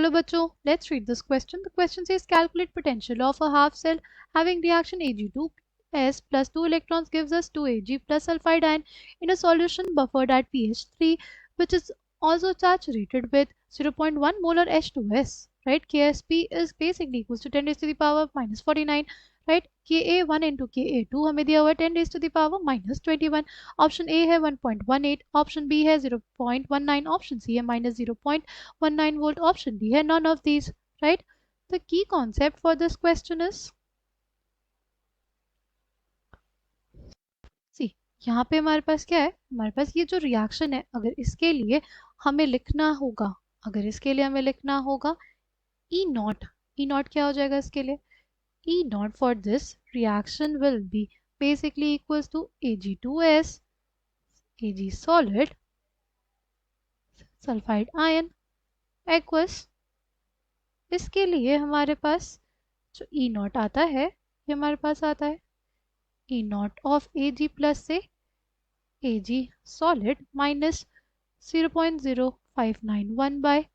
चलो बच्चों, let's read this question. The question says calculate potential of a half cell having reaction Ag2S plus 2 electrons gives us 2 Ag plus sulfide ion in a solution buffered at pH 3, which is also saturated with 0.1 molar H2S. Right? Ksp is basically equals to 10 raised to the power minus 49. Right? Ka1 into Ka2 हमें दिया हुआ है 10 raised to the power minus 21. Option A है 1.18, option B है 0.19, option C है minus 0.19 volt, option D है none of these. Right? The key concept for this question is, see, यहाँ पे हमारे पास क्या है, हमारे पास ये जो रिएक्शन है, अगर इसके लिए हमें लिखना होगा, ई नॉट क्या हो जाएगा इसके लिए, E not for this reaction will be basically equals to Ag2S, Ag solid, sulfide ion, aqueous. इसके लिए हमारे पास जो ई नॉट आता है, ये हमारे पास आता है ई नॉट ऑफ Ag प्लस से Ag solid minus 0.0591 by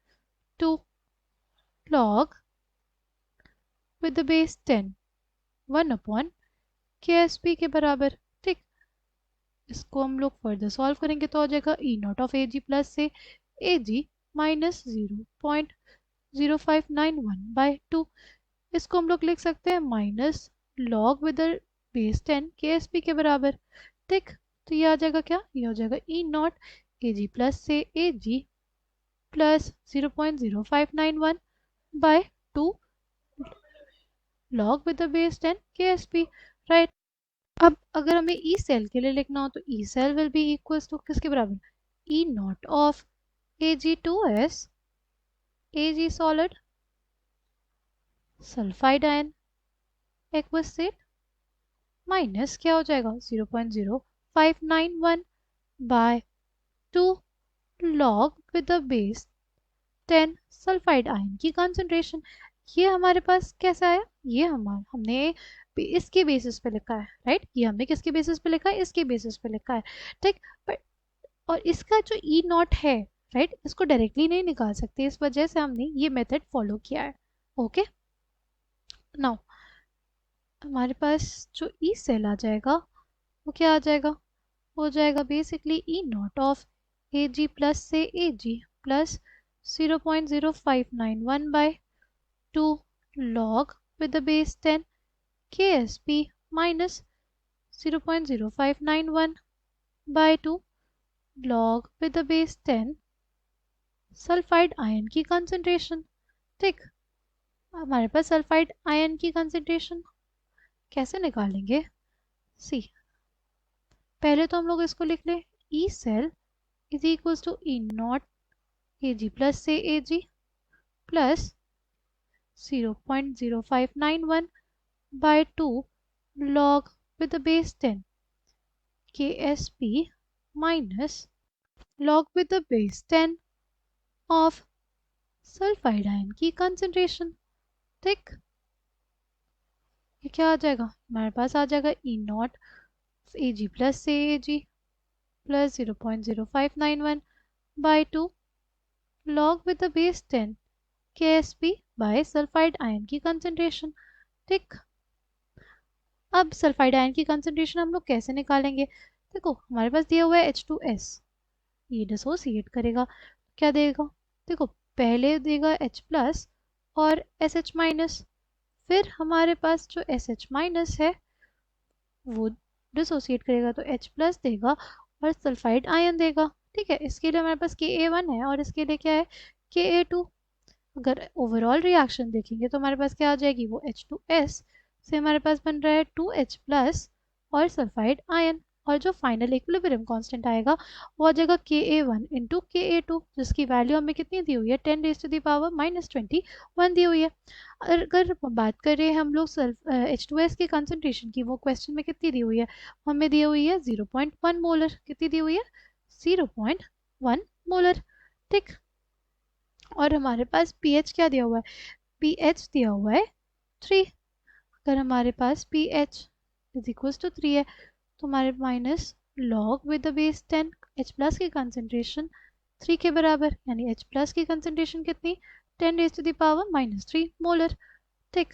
2 log with the base 10 1 upon Ksp के बराबर. ठीक, इसको हम लोग फर्दर सॉल्व करेंगे तो हो जाएगा E not of Ag plus से Ag माइनस 0.0591 बाय 2. इसको हम लोग लिख सकते हैं minus log with base 10 Ksp के बराबर. ठीक, तो ये आ जाएगा क्या, ये हो जाएगा ई नॉट Ag प्लस से Ag plus 0.0591 by 2 log with the base 10 Ksp. Right, अब अगर हमें ई सेल के लिए लिखना हो तो E cell will be equals to किसके बराबर, E not of Ag2S Ag solid sulfide ion aqueous state minus क्या हो जाएगा 0.0591 by 2 log with the base 10 sulphide ion की कंसंट्रेशन. ये हमारे पास कैसा है, ये हमने इसके बेसिस पे लिखा है. राइट, ये हमने किसके बेसिस पे लिखा है, इसके बेसिस पे लिखा है. ठीक, बट और इसका जो ई नॉट है, राइट, इसको डायरेक्टली नहीं निकाल सकते, इस वजह से हमने ये मेथड फॉलो किया है. ओके, नाउ हमारे पास जो ई सेल आ जाएगा वो क्या आ जाएगा, हो जाएगा basically E not of Ag plus से Ag plus 0.0591 by 2 log with the base 10 Ksp minus 0.0591 by 2 log with the base 10 sulphide ion की कंसंट्रेशन. ठीक, हमारे पास सल्फाइड आयन की कंसंट्रेशन कैसे निकालेंगे, सी, पहले तो हम लोग इसको लिख ले, E cell is equals to E naught Ag plus से Ag plus 0.0591 by 2 log with the base 10 Ksp minus log with the base 10 of sulphide ion की कंसंट्रेशन. ठीक, ये क्या आ जाएगा, हमारे पास आ जाएगा ई नॉट Ag प्लस से Ag plus 0.0591 by 2 log with the base 10 Ksp by sulphide ion की कंसंट्रेशन. ठीक, अब सल्फाइड आयन की कंसंट्रेशन हम लोग कैसे निकालेंगे, देखो हमारे पास दिया हुआ है H2S, ये डिसोसिएट करेगा, क्या देगा, देखो पहले देगा H प्लस और SH माइनस, फिर हमारे पास जो SH माइनस है वो डिसोसिएट करेगा तो H प्लस देगा और सल्फाइड आयन देगा. ठीक है, इसके लिए हमारे पास Ka1 है और इसके लिए क्या है Ka2. अगर ओवरऑल रिएक्शन देखेंगे तो हमारे पास क्या आ जाएगी, वो H2S से हमारे पास बन रहा है 2H प्लस और सल्फाइड आयन, और जो फाइनल इक्विलिब्रियम कांस्टेंट आएगा वो आ जाएगा Ka1 इंटू Ka2, जिसकी वैल्यू हमें कितनी दी हुई है 10 raise to the power minus 21 दी हुई है. अगर बात करें हम लोग H2S की कंसंट्रेशन की, वो क्वेश्चन में कितनी दी हुई है, हमें दी हुई है 0.1 मोलर, कितनी दी हुई है 0.1 मोलर. ठीक, और हमारे पास pH क्या दिया हुआ है, pH दिया हुआ है 3. अगर हमारे पास pH इज इक्वल्स टू 3 है तो हमारे minus log with the base 10 H plus की कंसंट्रेशन 3 के बराबर, यानी H प्लस की कंसंट्रेशन कितनी 10 raise to the power -3 molar. ठीक,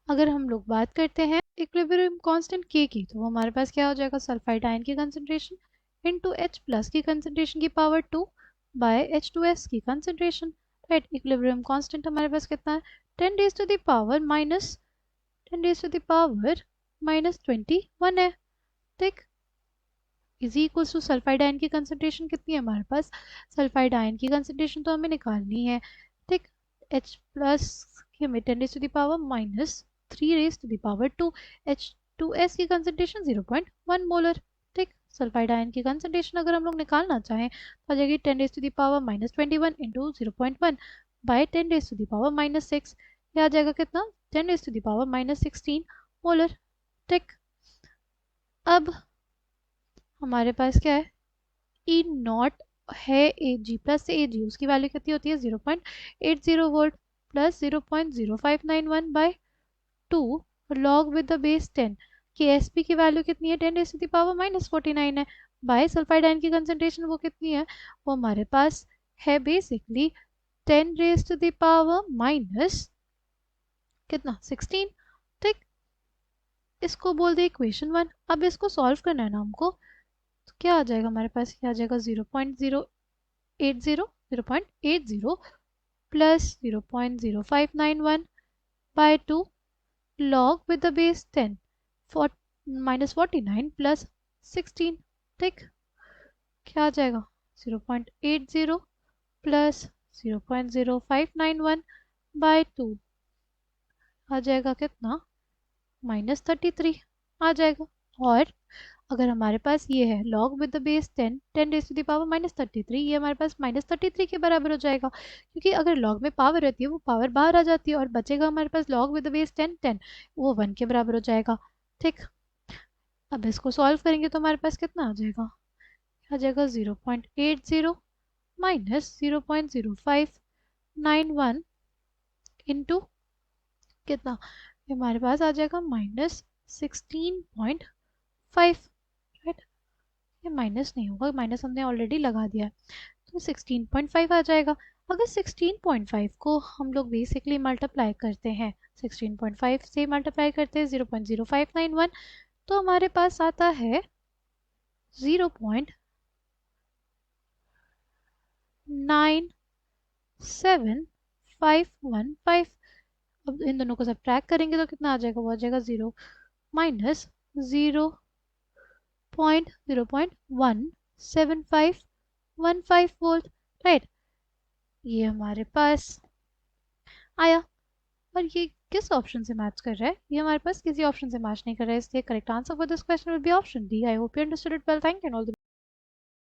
अगर हम लोग बात करते हैं इक्विलिब्रियम कांस्टेंट K की, तो वो हमारे पास क्या हो जाएगा, सल्फाइड आयन की कंसंट्रेशन इनटू H प्लस की कंसंट्रेशन की पावर 2 बाय H2S की कंसंट्रेशन। राइट, इक्विलिब्रियम कांस्टेंट हमारे पास कितना है, 10 रेज टू द पावर -21 है। ठीक, is equals to sulphide ion की कंसंट्रेशन कितनी है हमारे पास, सल्फाइड आयन की कंसंट्रेशन तो हमें निकालनी है। ठीक, H प्लस की हमें 10 raise to the power -3 raise to the power 2, H2S की कंसंट्रेशन 0.1 मोलर। ठीक, सल्फाइड आयन की कंसंट्रेशन अगर हम लोग निकालना चाहें तो आ जाएगी 10 raise to the power -21 into 0.1 by 10 raise to the power -6, यह आ जाएगा कितना, 10 raise to the power -16 molar. ठीक, अब हमारे पास क्या है, ई नॉट है ए जी प्लस ए जी, उसकी वैल्यू कितनी होती है 0.80 volt plus 0.0591 by 2 log with the base 10। K S P की वैल्यू कितनी है, 10 रेज टू द पावर -49 है, बाय सल्फाइड आयन की कंसंट्रेशन वो कितनी है, वो हमारे पास है basically 10 raise to the power minus कितना 16। ठीक, इसको बोल दे इक्वेशन 1। अब इसको सॉल्व करना है ना हमको, तो क्या आ जाएगा हमारे पास, क्या आ जाएगा 0.80 plus 0.0591 by 2 log with the base 10 -49 plus 16। ठीक, क्या आ जाएगा 0.80 प्लस 0.0591 बाय 2 आ जाएगा कितना, -33 आ जाएगा। और अगर हमारे पास ये है log with the base 10 raise to the power -33, ये हमारे पास -33 के बराबर हो जाएगा, क्योंकि अगर लॉग में पावर रहती है वो पावर बाहर आ जाती है और बचेगा हमारे पास लॉग विद द बेस 10 वो 1 के बराबर हो जाएगा। ठीक, अब इसको सॉल्व करेंगे तो हमारे पास कितना आ जाएगा 0.80 माइनस 0.0591 इंटू कितना, ये हमारे पास आ जाएगा -16.5। राइट, ये माइनस नहीं होगा, माइनस हमने ऑलरेडी लगा दिया है, तो 16.5 आ जाएगा। अगर 16.5 को हम लोग बेसिकली मल्टीप्लाई करते हैं, 16.5 से मल्टीप्लाई करते हैं 0.0591, तो हमारे पास आता है 0.97515। अब इन दोनों को सब्ट्रैक्ट करेंगे तो कितना आ जाएगा, वो आ जाएगा 0 माइनस 0.17515 वोल्ट। राइट, ये हमारे पास आया। और ये किस ऑप्शन से मैच कर रहा है, ये हमारे पास किसी ऑप्शन से मैच नहीं कर रहा है, इसलिए correct answer for this question will be option D. I hope you understood it well, thank you and all the